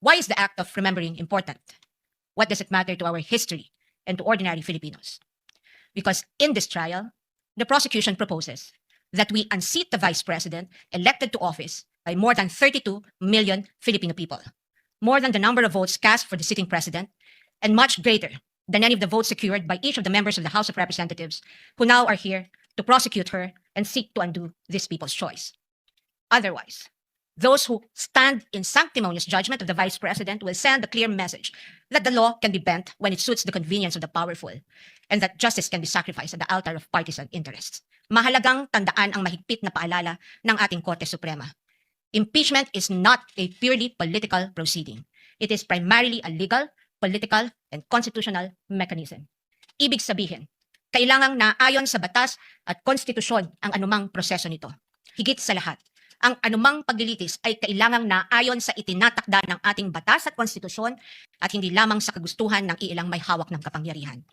Why is the act of remembering important? What does it matter to our history and to ordinary Filipinos? Because in this trial, the prosecution proposes that we unseat the vice president elected to office by more than 32 million Filipino people, more than the number of votes cast for the sitting president, and much greater than any of the votes secured by each of the members of the House of Representatives who now are here to prosecute her and seek to undo this people's choice. Otherwise, those who stand in sanctimonious judgment of the vice president will send a clear message that the law can be bent when it suits the convenience of the powerful and that justice can be sacrificed at the altar of partisan interests. Mahalagang tandaan ang mahigpit na paalala ng ating Korte Suprema. Impeachment is not a purely political proceeding. It is primarily a legal, political, and constitutional mechanism. Ibig sabihin, kailangang naayon sa batas at konstitusyon ang anumang proseso nito. Higit sa lahat, ang anumang paglilitis ay kailangang naayon sa itinatakda ng ating batas at konstitusyon at hindi lamang sa kagustuhan ng iilang may hawak ng kapangyarihan.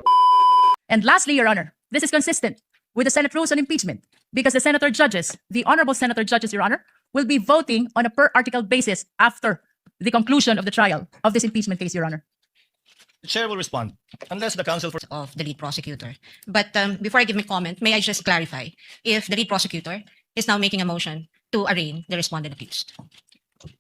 And lastly, Your Honor, this is consistent with the Senate rules on impeachment because the senator judges, the honorable senator judges, Your Honor, will be voting on a per-article basis after the conclusion of the trial of this impeachment case, Your Honor. The chair will respond unless the counsel for Of the lead prosecutor. But before I give my comment, may I just clarify if the lead prosecutor is now making a motion to arraign the respondent accused.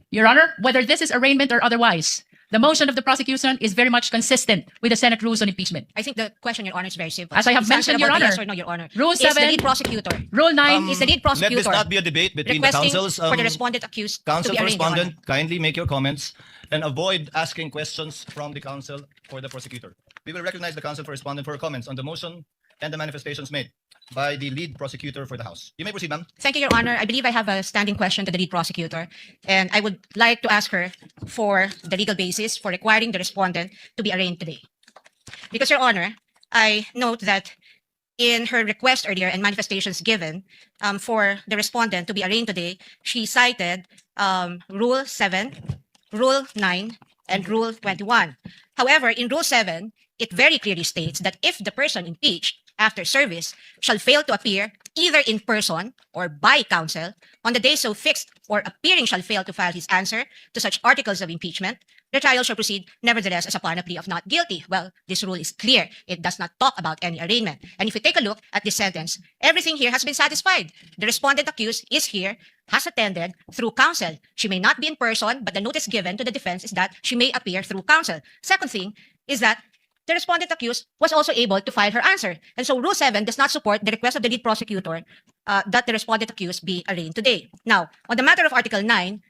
Your Honor, whether this is arraignment or otherwise, the motion of the prosecution is very much consistent with the Senate rules on impeachment. I think the question, Your Honor, is very simple. As I have It's answered mentioned, Your about Honor, yes or no, Your Honor. Rule Is the 7, lead prosecutor Rule 9, is the lead let this prosecutor not be a debate between the requesting counsels. for the respondent accused to Counsel be for arraigned, Your Honor? respondent, kindly make your comments and avoid asking questions from the counsel for the prosecutor. We will recognize the counsel for respondent for comments on the motion and the manifestations made by the lead prosecutor for the House. You may proceed, ma'am. Thank you, Your Honor. I believe I have a standing question to the lead prosecutor, and I would like to ask her for the legal basis for requiring the respondent to be arraigned today. Because, Your Honor, I note that in her request earlier and manifestations given for the respondent to be arraigned today, she cited Rule 7, Rule 9, and Rule 21. However, in Rule 7, it very clearly states that if the person impeached after service shall fail to appear either in person or by counsel on the day so fixed, or appearing shall fail to file his answer to such articles of impeachment, the trial shall proceed nevertheless as upon a plea of not guilty. Well, this rule is clear. It does not talk about any arraignment. And if you take a look at this sentence, everything here has been satisfied. The respondent accused is here, has attended through counsel. She may not be in person, but the notice given to the defense is that she may appear through counsel. Second thing is that the respondent accused was also able to file her answer. And so Rule 7 does not support the request of the lead prosecutor that the respondent accused be arraigned today. Now, on the matter of Article 9,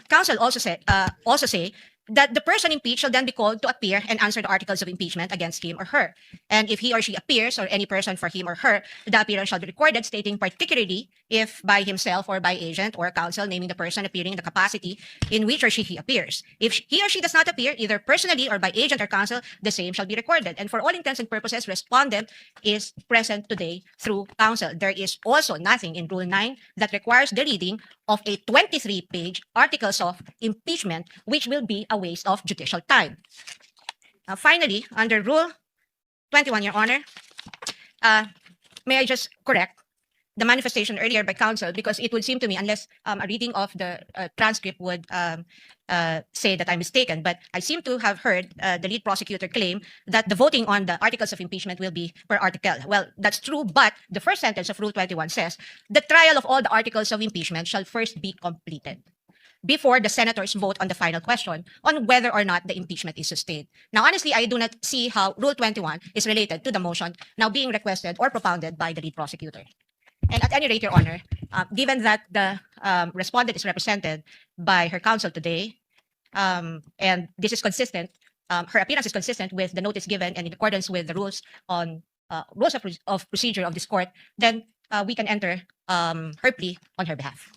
counsel also say that the person impeached shall then be called to appear and answer the articles of impeachment against him or her. And if he or she appears, or any person for him or her, the appearance shall be recorded, stating particularly if by himself or by agent or counsel, naming the person appearing in the capacity in which or he appears. If he or she does not appear, either personally or by agent or counsel, the same shall be recorded. And for all intents and purposes, respondent is present today through counsel. There is also nothing in Rule 9 that requires the reading of a 23-page articles of impeachment, which will be a waste of judicial time. Finally, under Rule 21, Your Honor, may I just correct the manifestation earlier by counsel, because it would seem to me, unless a reading of the transcript would say that I'm mistaken, but I seem to have heard the lead prosecutor claim that the voting on the articles of impeachment will be per article. Well, that's true, but the first sentence of Rule 21 says, the trial of all the articles of impeachment shall first be completed before the senators vote on the final question on whether or not the impeachment is sustained. Now, honestly, I do not see how Rule 21 is related to the motion now being requested or propounded by the lead prosecutor. And at any rate, Your Honor, given that the respondent is represented by her counsel today, and this is consistent, her appearance is consistent with the notice given and in accordance with the rules on rules of procedure of this court, then we can enter her plea on her behalf.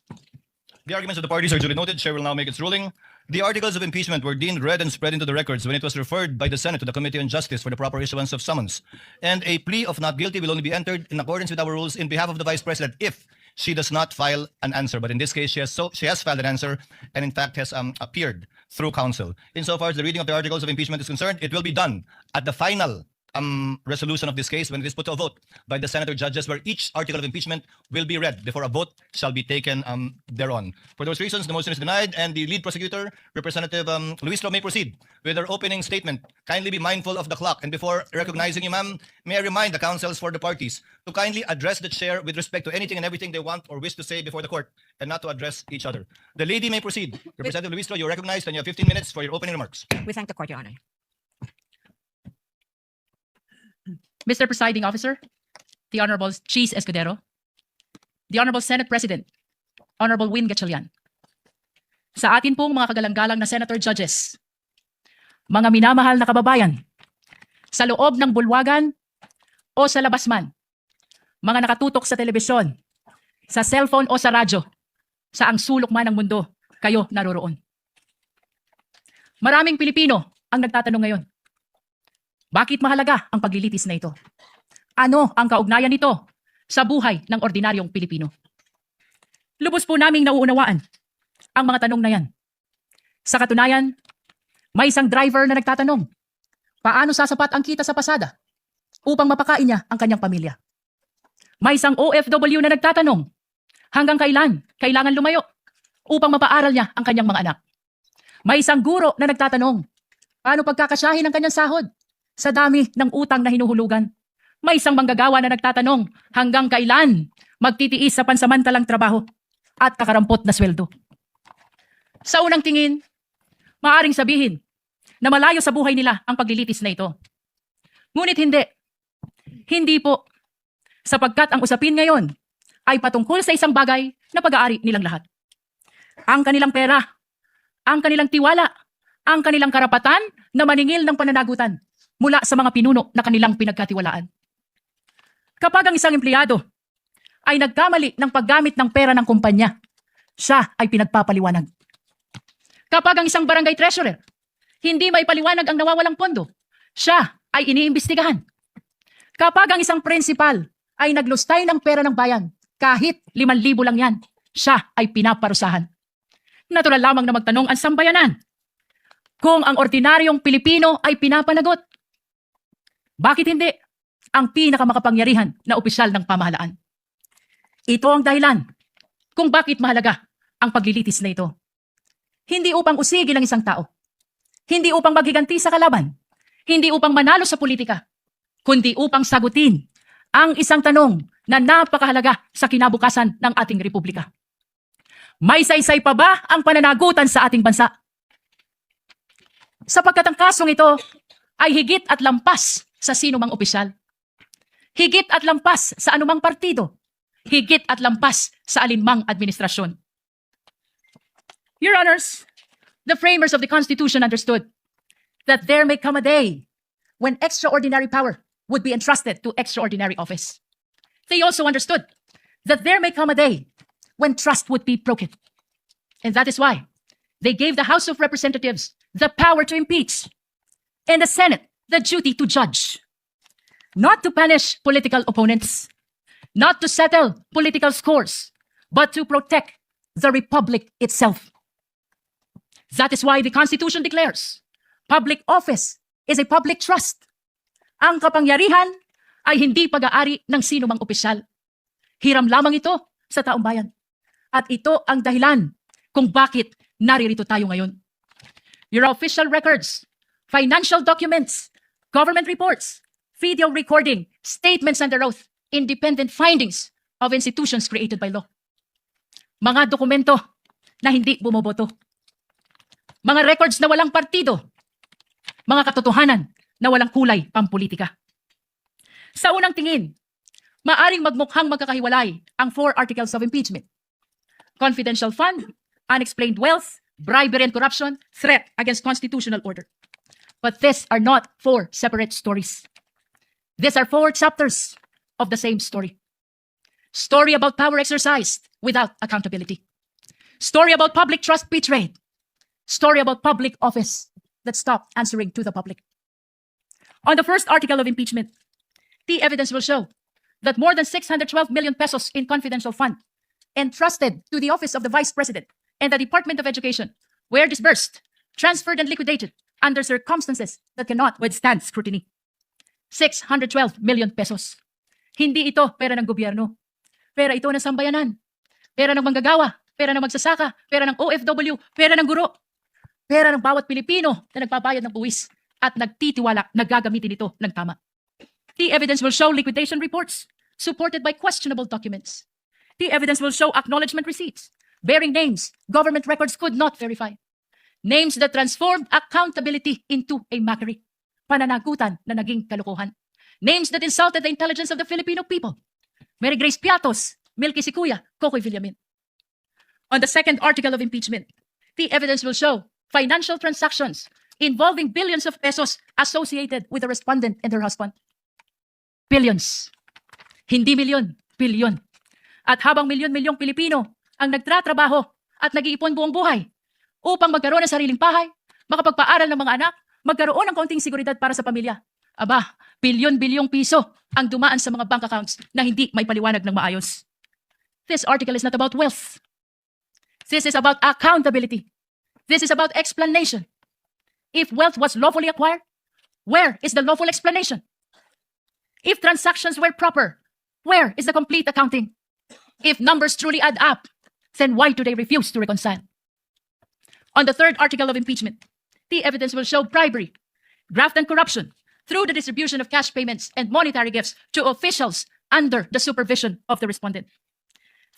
The arguments of the parties are duly noted. Chair will now make its ruling. The articles of impeachment were deemed read and spread into the records when it was referred by the Senate to the Committee on Justice for the proper issuance of summons. And a plea of not guilty will only be entered in accordance with our rules in behalf of the Vice President if she does not file an answer. But in this case, she has filed an answer and in fact has appeared through counsel. Insofar as the reading of the articles of impeachment is concerned, it will be done at the final resolution of this case when it is put to a vote by the senator judges, where each article of impeachment will be read before a vote shall be taken thereon. For those reasons, the motion is denied, and the lead prosecutor, Representative Luistro, may proceed with her opening statement. Kindly be mindful of the clock, and before recognizing you, ma'am, may I remind the counsels for the parties to kindly address the chair with respect to anything and everything they want or wish to say before the court, and not to address each other. The lady may proceed. Representative Luistro, you're recognized, and you have 15 minutes for your opening remarks. We thank the court, Your Honor. Mr. Presiding Officer, the Honorable Cheese Escudero, the Honorable Senate President, Honorable Win Gatchalian, sa atin pong mga kagalang-galang na Senator Judges, mga minamahal na kababayan, sa loob ng bulwagan o sa labas man, mga nakatutok sa telebisyon, sa cellphone o sa radyo, sa ang sulok man ng mundo, kayo naroroon. Maraming Pilipino ang nagtatanong ngayon, bakit mahalaga ang paglilitis na ito? Ano ang kaugnayan nito sa buhay ng ordinaryong Pilipino? Lubos po naming nauunawaan ang mga tanong na yan. Sa katunayan, may isang driver na nagtatanong, paano sasapat ang kita sa pasada upang mapakain niya ang kanyang pamilya? May isang OFW na nagtatanong, hanggang kailan kailangan lumayo upang mapaaral niya ang kanyang mga anak? May isang guro na nagtatanong, paano pagkakasyahin ang kanyang sahod sa dami ng utang na hinuhulugan? May isang manggagawa na nagtatanong, hanggang kailan magtitiis sa pansamantalang trabaho at kakarampot na sweldo? Sa unang tingin, maaring sabihin na malayo sa buhay nila ang paglilitis na ito. Ngunit hindi. Hindi po. Sapagkat ang usapin ngayon ay patungkol sa isang bagay na pag-aari nilang lahat. Ang kanilang pera, ang kanilang tiwala, ang kanilang karapatan na maningil ng pananagutan mula sa mga pinuno na kanilang pinagkatiwalaan. Kapag ang isang empleyado ay nagkamali ng paggamit ng pera ng kumpanya, siya ay pinagpapaliwanag. Kapag ang isang barangay treasurer hindi may paliwanag ang nawawalang pondo, siya ay iniimbestigahan. Kapag ang isang principal ay naglustay ng pera ng bayan, kahit 5,000 lang yan, siya ay pinaparusahan. Natural lamang na magtanong ang sambayanan kung ang ordinaryong Pilipino ay pinapanagot. Bakit hindi ang pinakamakapangyarihan na opisyal ng pamahalaan? Ito ang dahilan kung bakit mahalaga ang paglilitis na ito. Hindi upang usigin ang isang tao, hindi upang maghiganti sa kalaban, hindi upang manalo sa politika, kundi upang sagutin ang isang tanong na napakahalaga sa kinabukasan ng ating republika. May saysay pa ba ang pananagutan sa ating bansa? Sapagkat ang kasong ito ay higit at lampas sa sino mang opisyal. Higit at lampas sa anumang partido. Higit at lampas sa alinmang administrasyon. Your Honors, the framers of the Constitution understood that there may come a day when extraordinary power would be entrusted to extraordinary office. They also understood that there may come a day when trust would be broken. And that is why they gave the House of Representatives the power to impeach and the Senate the duty to judge. Not to punish political opponents, not to settle political scores, but to protect the republic itself. That is why the Constitution declares public office is a public trust. Ang kapangyarihan ay hindi pag-aari ng sino mang opisyal. Hiram lamang ito sa taong bayan. At ito ang dahilan kung bakit naririto tayo ngayon. Your official records, financial documents, government reports, video recording, statements under oath, independent findings of institutions created by law. Mga dokumento na hindi bumoboto. Mga records na walang partido. Mga katotohanan na walang kulay pampolitika. Sa unang tingin, maaring magmukhang magkakahiwalay ang 4 articles of impeachment. Confidential fund, unexplained wealth, bribery and corruption, threat against constitutional order. But these are not 4 separate stories. These are 4 chapters of the same story. Story about power exercised without accountability. Story about public trust betrayed. Story about public office that stopped answering to the public. On the first article of impeachment, the evidence will show that more than 612 million pesos in confidential fund entrusted to the office of the Vice President and the Department of Education were disbursed, transferred, and liquidated under circumstances that cannot withstand scrutiny. 612 million pesos. Hindi ito pera ng gobyerno. Pera ito ng sambayanan. Pera ng manggagawa. Pera ng magsasaka. Pera ng OFW. Pera ng guro. Pera ng bawat Pilipino na nagbabayad ng buwis at nagtitiwala na gagamitin ito ng tama. The evidence will show liquidation reports supported by questionable documents. The evidence will show acknowledgement receipts bearing names government records could not verify. Names that transformed accountability into a mockery. Pananagutan na naging kalokohan. Names that insulted the intelligence of the Filipino people. Mary Grace Piatos, Milky Sikuya, Kokoy Villamin. On the second article of impeachment, the evidence will show financial transactions involving billions of pesos associated with the respondent and her husband. Billions. Hindi milyon, bilyon. At habang milyon-milyong Pilipino ang nagtratrabaho at nag-iipon buong buhay upang magkaroon ng sariling bahay, makapagpaaral ng mga anak, magkaroon ng kaunting seguridad para sa pamilya. Aba, bilyon-bilyong piso ang dumaan sa mga bank accounts na hindi may paliwanag ng maayos. This article is not about wealth. This is about accountability. This is about explanation. If wealth was lawfully acquired, where is the lawful explanation? If transactions were proper, where is the complete accounting? If numbers truly add up, then why do they refuse to reconcile? On the third article of impeachment, the evidence will show bribery, graft and corruption through the distribution of cash payments and monetary gifts to officials under the supervision of the respondent.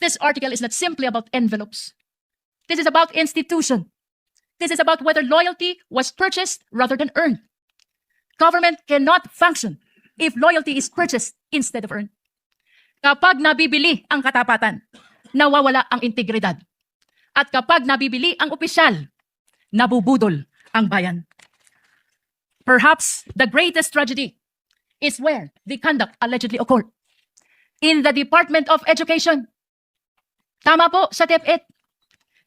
This article is not simply about envelopes. This is about institution. This is about whether loyalty was purchased rather than earned. Government cannot function if loyalty is purchased instead of earned. Kapag nabibili ang katapatan, nawawala ang integridad. At kapag nabibili ang opisyal, nabubudol ang bayan. Perhaps the greatest tragedy is where the conduct allegedly occurred. In the Department of Education. Tama po sa DepEd.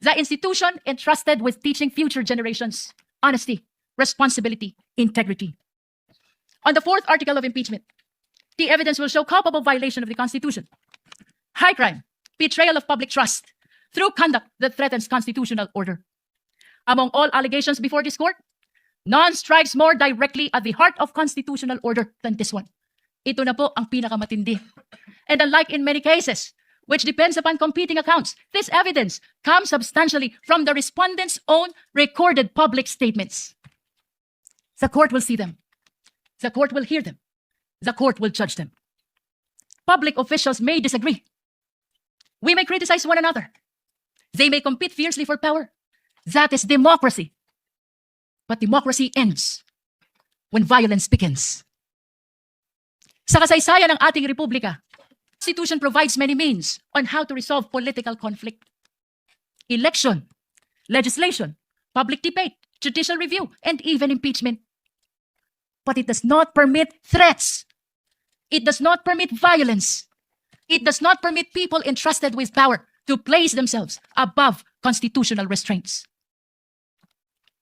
The institution entrusted with teaching future generations honesty, responsibility, integrity. On the fourth article of impeachment, the evidence will show culpable violation of the Constitution. High crime, betrayal of public trust through conduct that threatens constitutional order. Among all allegations before this court, none strikes more directly at the heart of constitutional order than this one. Ito na po ang pinakamatindi. And unlike in many cases, which depends upon competing accounts, this evidence comes substantially from the respondent's own recorded public statements. The court will see them. The court will hear them. The court will judge them. Public officials may disagree. We may criticize one another. They may compete fiercely for power. That is democracy. But democracy ends when violence begins. Sa kasaysayan ng ating republika, Constitution provides many means on how to resolve political conflict. Election, legislation, public debate, judicial review, and even impeachment. But it does not permit threats. It does not permit violence. It does not permit people entrusted with power to place themselves above constitutional restraints.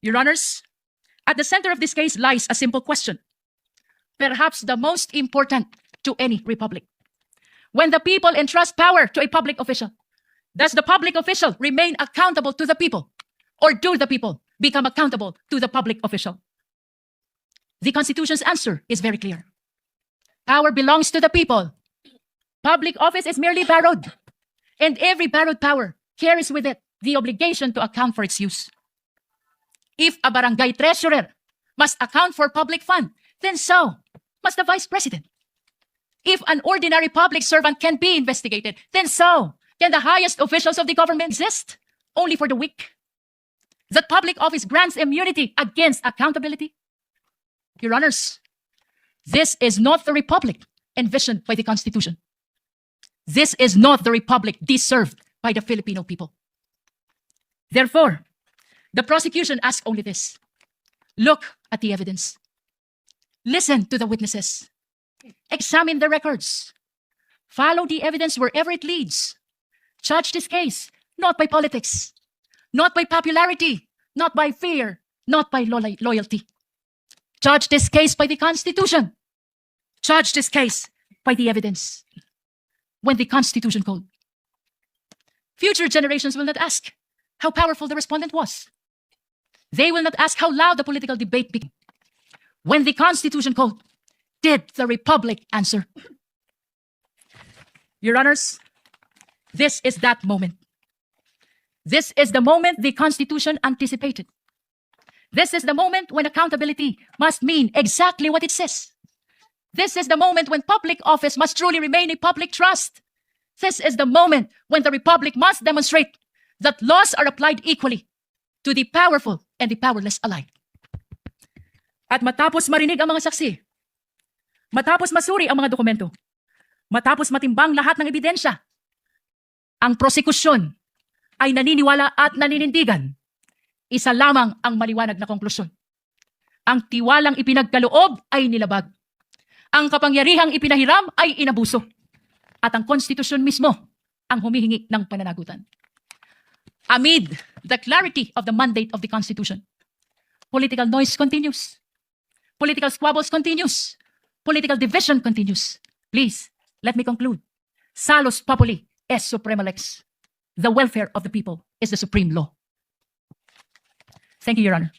Your Honors, at the center of this case lies a simple question, perhaps the most important to any republic. When the people entrust power to a public official, does the public official remain accountable to the people, or do the people become accountable to the public official? The Constitution's answer is very clear. Power belongs to the people. Public office is merely borrowed, and every borrowed power carries with it the obligation to account for its use. If a barangay treasurer must account for public fund, then so must the vice president. If an ordinary public servant can be investigated, then so can the highest officials of the government exist only for the weak. That public office grants immunity against accountability. Your Honors, this is not the republic envisioned by the Constitution. This is not the republic deserved by the Filipino people. Therefore, the prosecution asks only this. Look at the evidence. Listen to the witnesses. Examine the records. Follow the evidence wherever it leads. Judge this case, not by politics, not by popularity, not by fear, not by loyalty. Judge this case by the Constitution. Judge this case by the evidence. When the Constitution called, future generations will not ask how powerful the respondent was. They will not ask how loud the political debate became. When the Constitution called, did the Republic answer? Your Honors, this is that moment. This is the moment the Constitution anticipated. This is the moment when accountability must mean exactly what it says. This is the moment when public office must truly remain a public trust. This is the moment when the Republic must demonstrate that laws are applied equally to the powerful and the powerless alike. At matapos marinig ang mga saksi, matapos masuri ang mga dokumento, matapos matimbang lahat ng ebidensya, ang prosekusyon ay naniniwala at naninindigan. Isa lamang ang maliwanag na konklusyon. Ang tiwalang ipinagkaloob ay nilabag. Ang kapangyarihang ipinahiram ay inabuso. At ang konstitusyon mismo ang humihingi ng pananagutan. Amid the clarity of the mandate of the Constitution, political noise continues. Political squabbles continues. Political division continues. Please, let me conclude. Salus populi est suprema lex. The welfare of the people is the supreme law. Thank you, Your Honor.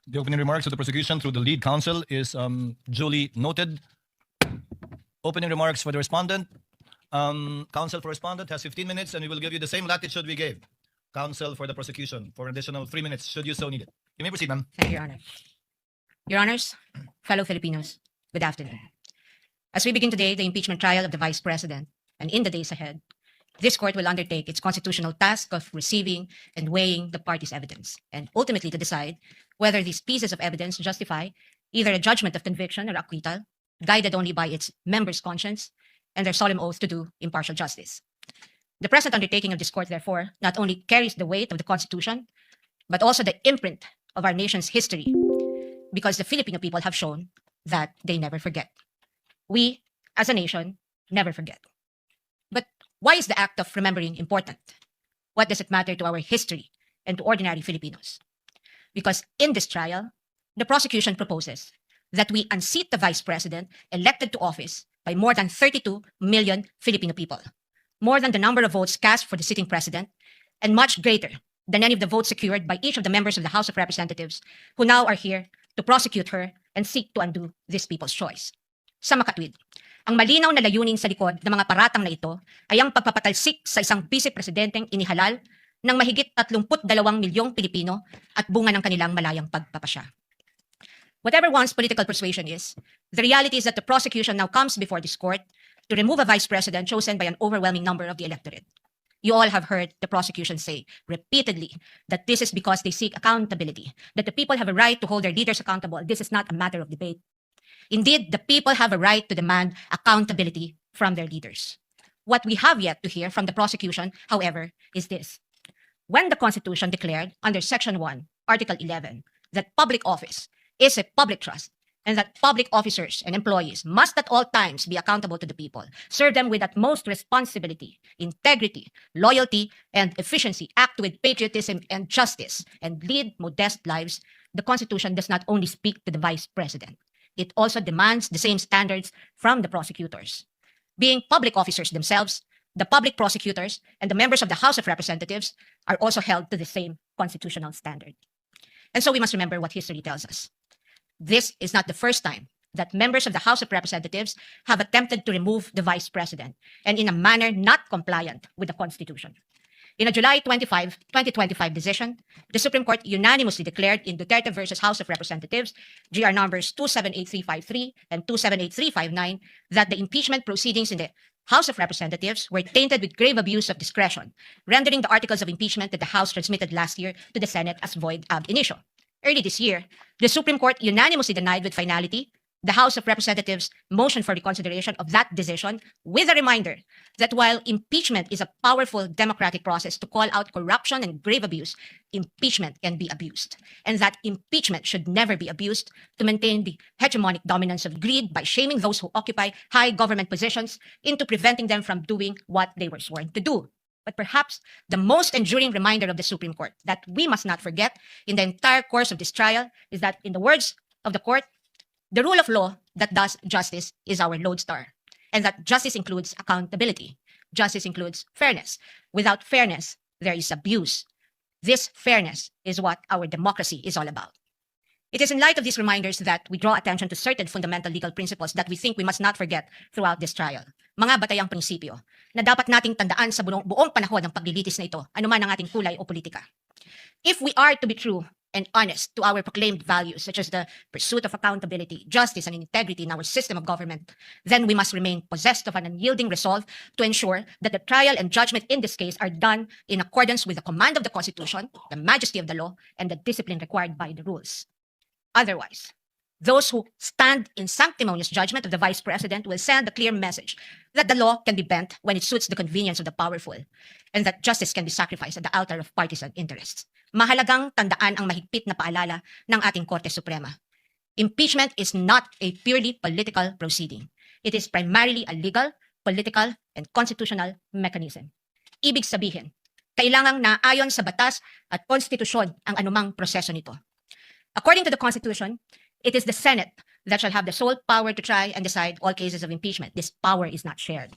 The opening remarks of the prosecution through the lead counsel is duly noted. Opening remarks for the respondent. Counsel for respondent has 15 minutes, and we will give you the same latitude we gave counsel for the prosecution for an additional 3 minutes, should you so need it. You may proceed, ma'am. Thank you, Your Honor. Your Honors, fellow Filipinos, good afternoon. As we begin today the impeachment trial of the Vice President, and in the days ahead, this court will undertake its constitutional task of receiving and weighing the parties' evidence, and ultimately to decide whether these pieces of evidence justify either a judgment of conviction or acquittal, guided only by its members' conscience and their solemn oath to do impartial justice. The present undertaking of this court, therefore, not only carries the weight of the Constitution, but also the imprint of our nation's history, because the Filipino people have shown that they never forget. We, as a nation, never forget. But why is the act of remembering important? What does it matter to our history and to ordinary Filipinos? Because in this trial, the prosecution proposes that we unseat the Vice President elected to office by more than 32 million Filipino people, more than the number of votes cast for the sitting president, and much greater than any of the votes secured by each of the members of the House of Representatives who now are here to prosecute her and seek to undo this people's choice. Sa makatwid, ang malinaw na layunin sa likod ng mga paratang na ito ay ang pagpapatalsik sa isang vice-presidenteng inihalal ng mahigit 32 milyong Pilipino at bunga ng kanilang malayang pagpapasya. Whatever one's political persuasion is, the reality is that the prosecution now comes before this court to remove a vice president chosen by an overwhelming number of the electorate. You all have heard the prosecution say repeatedly that this is because they seek accountability, that the people have a right to hold their leaders accountable. This is not a matter of debate. Indeed, the people have a right to demand accountability from their leaders. What we have yet to hear from the prosecution, however, is this. When the Constitution declared under Section 1, Article 11, that public office is a public trust, and that public officers and employees must at all times be accountable to the people, serve them with utmost responsibility, integrity, loyalty, and efficiency, act with patriotism and justice, and lead modest lives, the Constitution does not only speak to the Vice President. It also demands the same standards from the prosecutors. Being public officers themselves, the public prosecutors and the members of the House of Representatives are also held to the same constitutional standard. And so we must remember what history tells us. This is not the first time that members of the House of Representatives have attempted to remove the Vice President, and in a manner not compliant with the Constitution. In a July 2025 decision, the Supreme Court unanimously declared in Duterte versus House of Representatives, GR numbers 278353 and 278359, that the impeachment proceedings in the House of Representatives were tainted with grave abuse of discretion, rendering the articles of impeachment that the House transmitted last year to the Senate as void ab initio. Early this year, the Supreme Court unanimously denied with finality the House of Representatives' motion for reconsideration of that decision, with a reminder that while impeachment is a powerful democratic process to call out corruption and grave abuse, impeachment can be abused, and that impeachment should never be abused to maintain the hegemonic dominance of greed by shaming those who occupy high government positions into preventing them from doing what they were sworn to do. But perhaps the most enduring reminder of the Supreme Court that we must not forget in the entire course of this trial is that, in the words of the court, the rule of law that does justice is our lodestar, and that justice includes accountability. Justice includes fairness. Without fairness, there is abuse. This fairness is what our democracy is all about. It is in light of these reminders that we draw attention to certain fundamental legal principles that we think we must not forget throughout this trial. Mga batayang prinsipyo na dapat nating tandaan sa buong panahon ng paglilitis na ito, anuman ang ating kulay o politika. If we are to be true and honest to our proclaimed values, such as the pursuit of accountability, justice, and integrity in our system of government, then we must remain possessed of an unyielding resolve to ensure that the trial and judgment in this case are done in accordance with the command of the Constitution, the majesty of the law, and the discipline required by the rules. Otherwise, those who stand in sanctimonious judgment of the Vice President will send a clear message that the law can be bent when it suits the convenience of the powerful, and that justice can be sacrificed at the altar of partisan interests. Mahalagang tandaan ang mahigpit na paalala ng ating Korte Suprema. Impeachment is not a purely political proceeding. It is primarily a legal, political, and constitutional mechanism. Ibig sabihin, kailangang naayon sa batas at konstitusyon ang anumang proseso nito. According to the Constitution, it is the Senate that shall have the sole power to try and decide all cases of impeachment. This power is not shared.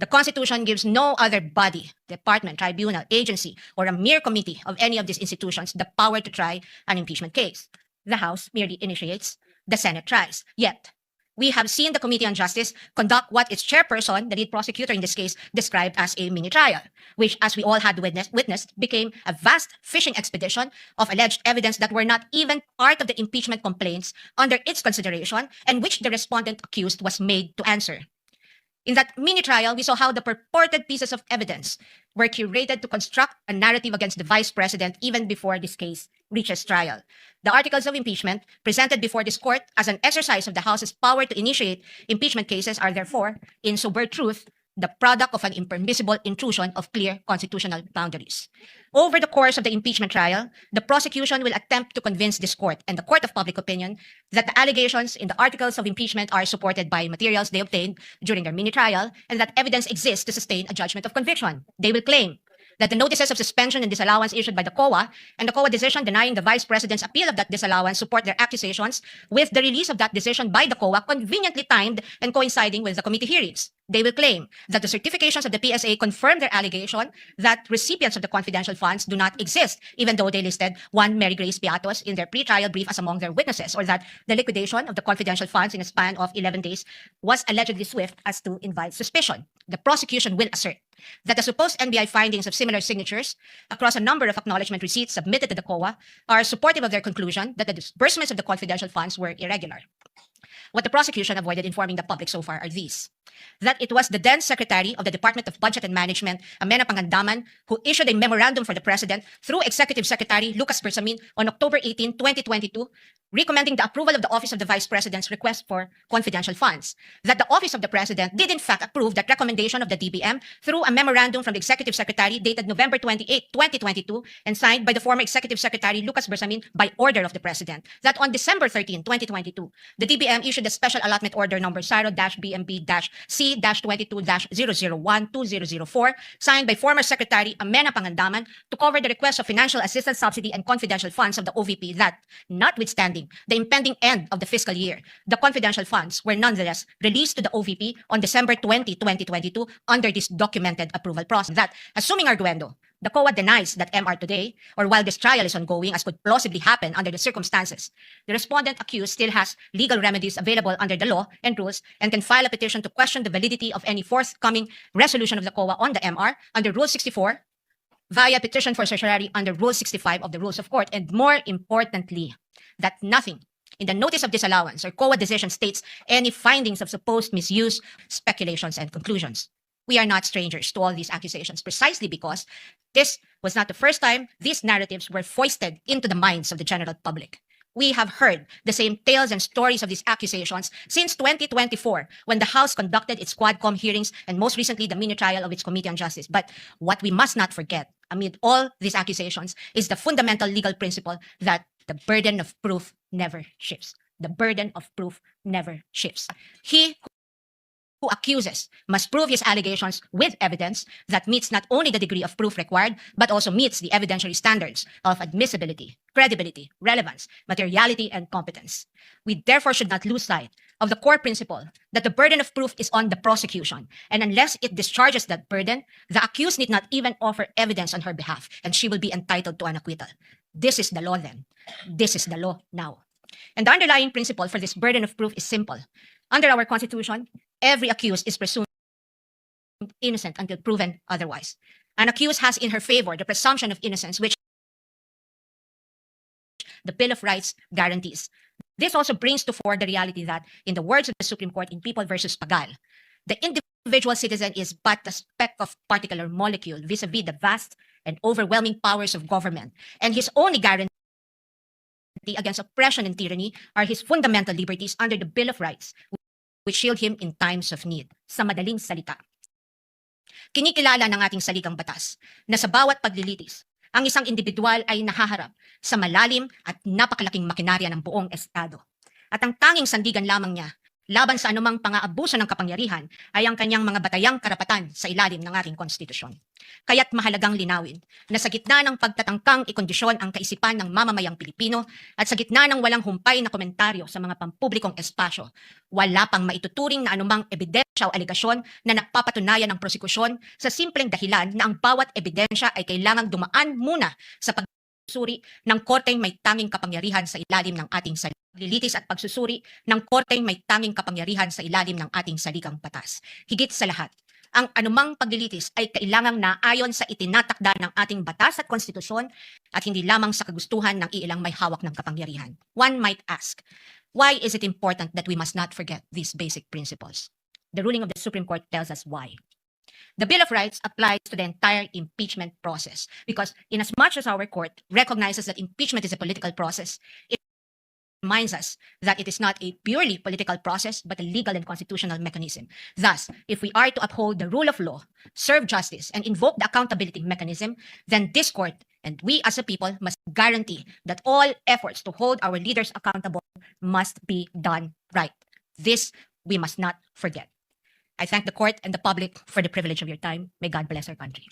The Constitution gives no other body, department, tribunal, agency, or a mere committee of any of these institutions the power to try an impeachment case. The House merely initiates, the Senate tries. Yet, we have seen the Committee on Justice conduct what its chairperson, the lead prosecutor in this case, described as a mini trial, which, as we all had witnessed, became a vast fishing expedition of alleged evidence that were not even part of the impeachment complaints under its consideration, and which the respondent accused was made to answer. In that mini trial, we saw how the purported pieces of evidence were curated to construct a narrative against the Vice President even before this case reaches trial. The articles of impeachment presented before this court as an exercise of the House's power to initiate impeachment cases are therefore, in sober truth, the product of an impermissible intrusion of clear constitutional boundaries. Over the course of the impeachment trial, the prosecution will attempt to convince this court and the court of public opinion that the allegations in the articles of impeachment are supported by materials they obtained during their mini trial and that evidence exists to sustain a judgment of conviction. They will claim that the notices of suspension and disallowance issued by the COA and the COA decision denying the Vice President's appeal of that disallowance support their accusations, with the release of that decision by the COA conveniently timed and coinciding with the committee hearings. They will claim that the certifications of the PSA confirm their allegation that recipients of the confidential funds do not exist, even though they listed one Mary Grace Piatos in their pre-trial brief as among their witnesses, or that the liquidation of the confidential funds in a span of 11 days was allegedly swift as to invite suspicion. The prosecution will assert that the supposed NBI findings of similar signatures across a number of acknowledgement receipts submitted to the COA are supportive of their conclusion that the disbursements of the confidential funds were irregular. What the prosecution avoided informing the public so far are these: that it was the then Secretary of the Department of Budget and Management, Amena Pangandaman, who issued a memorandum for the President through Executive Secretary Lucas Bersamin on October 18, 2022, recommending the approval of the Office of the Vice President's request for confidential funds. That the Office of the President did in fact approve that recommendation of the DBM through a memorandum from the Executive Secretary dated November 28, 2022, and signed by the former Executive Secretary Lucas Bersamin by order of the President. That on December 13, 2022, the DBM issued the Special Allotment Order number SARO-BMB-C-22-001-2004, signed by former Secretary Amena Pangandaman to cover the request of financial assistance, subsidy, and confidential funds of the OVP that, notwithstanding the impending end of the fiscal year, the confidential funds were nonetheless released to the OVP on December 20, 2022 under this documented approval process. That, assuming arguendo, the COA denies that MR today, or while this trial is ongoing, as could plausibly happen under the circumstances, the respondent accused still has legal remedies available under the law and rules and can file a petition to question the validity of any forthcoming resolution of the COA on the MR under Rule 64 via petition for certiorari under Rule 65 of the Rules of Court, and more importantly, that nothing in the notice of disallowance or COA decision states any findings of supposed misuse, speculations, and conclusions. We are not strangers to all these accusations, precisely because this was not the first time these narratives were foisted into the minds of the general public. We have heard the same tales and stories of these accusations since 2024, when the House conducted its Quadcom hearings and most recently the mini trial of its Committee on Justice. But what we must not forget amid all these accusations is the fundamental legal principle that the burden of proof never shifts. The burden of proof never shifts. He who accuses must prove his allegations with evidence that meets not only the degree of proof required, but also meets the evidentiary standards of admissibility, credibility, relevance, materiality, and competence. We therefore should not lose sight of the core principle that the burden of proof is on the prosecution, and unless it discharges that burden, the accused need not even offer evidence on her behalf, and she will be entitled to an acquittal. This is the law then. This is the law now. And the underlying principle for this burden of proof is simple. Under our Constitution, every accused is presumed innocent until proven otherwise. An accused has in her favor the presumption of innocence, which the Bill of Rights guarantees. This also brings to fore the reality that, in the words of the Supreme Court in People versus Pagal, the individual citizen is but a speck of particular molecule vis-a-vis the vast and overwhelming powers of government, and his only guarantee against oppression and tyranny are his fundamental liberties under the Bill of Rights, which shield him in times of need. Sa madaling salita, kinikilala ng ating saligang batas na sa bawat paglilitis, ang isang individual ay nahaharap sa malalim at napakalaking makinarya ng buong Estado. At ang tanging sandigan lamang niya laban sa anumang pang-aabuso ng kapangyarihan ay ang kanyang mga batayang karapatan sa ilalim ng ating konstitusyon. Kaya't mahalagang linawin na sa gitna ng pagtatangkang ikondisyon ang kaisipan ng mamamayang Pilipino at sa gitna ng walang humpay na komentaryo sa mga pampublikong espasyo, wala pang maituturing na anumang ebidensya o aligasyon na nagpapatunayan ng prosekusyon sa simpleng dahilan na ang bawat ebidensya ay kailangang dumaan muna sa pagsusuri ng korteng may tanging kapangyarihan sa ilalim ng ating salita. Paglilitis at pagsusuri ng korteng may tanging kapangyarihan sa ilalim ng ating saligang batas. Higit sa lahat, ang anumang paglilitis ay kailangang naayon sa itinatakda ng ating batas at konstitusyon at hindi lamang sa kagustuhan ng iilang may hawak ng kapangyarihan. One might ask, why is it important that we must not forget these basic principles? The ruling of the Supreme Court tells us why. The Bill of Rights applies to the entire impeachment process because in as much as our court recognizes that impeachment is a political process, it reminds us that it is not a purely political process but a legal and constitutional mechanism. Thus, if we are to uphold the rule of law, serve justice, and invoke the accountability mechanism, then this court and we as a people must guarantee that all efforts to hold our leaders accountable must be done right. This we must not forget. I thank the court and the public for the privilege of your time. May God bless our country.